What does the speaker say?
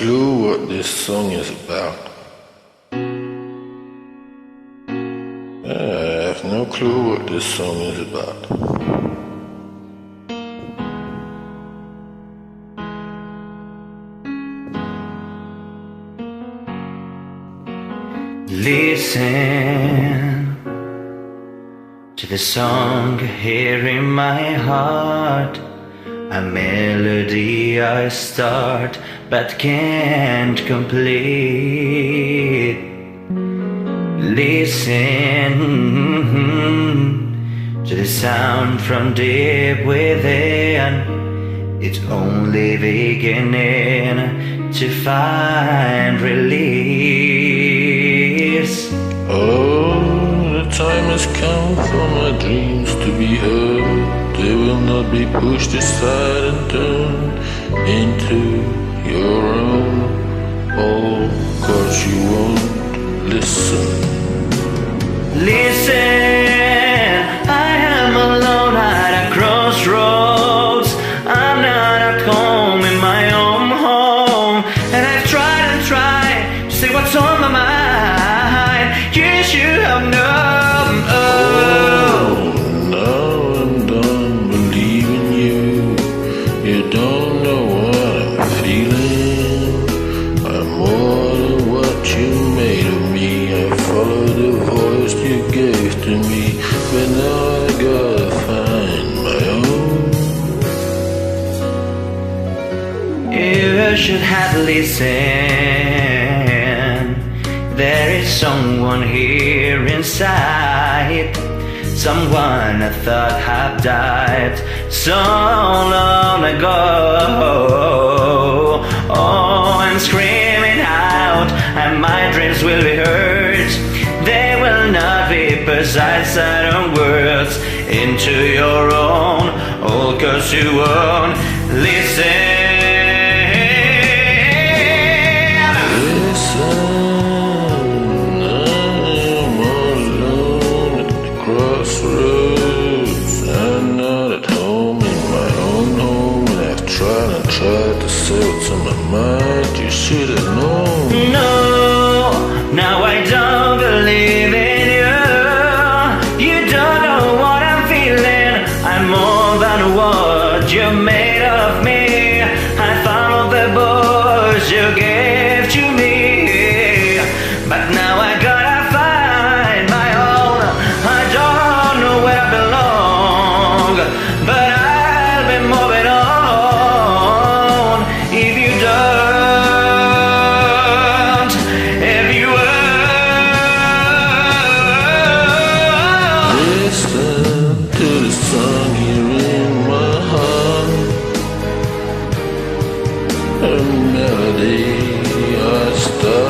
clue what this song is about. I have no clue what this song is about. Listen to the song here in my heart, a melody I start but can't complete. Listen to the sound from deep within. It's only beginning to find release. Oh, the time has come for my dreams to be heard. They will not be pushed aside and turned into your own. Oh, 'cause you won't listen. Listen, I am alone at a crossroads. I'm not at home in my own home, and I've tried and tried to say what's on my mind. You should have known. Oh, now I'm done believing you. You don't know what I'm feeling. I'm more than what you made of me. I followed the voice you gave to me, but now I gotta find my own. You should have listened. There is someone here inside, someone I thought had died so long ago. Oh, I'm screaming out, and my dreams will be heard. They will not be precise silent words into your own. Oh, 'cause you won't listen. I'm not at home in my own home, and I've tried to say what's on my mind. You should have known. No, now I don't believe in you. You don't know what I'm feeling. I'm more than what you made of me. I followed the voice you gave to me, but now I gotta find my own. I don't know where I belong, but I'll be moving on if you don't. If you won't Listen to the song here in my heart, a melody I start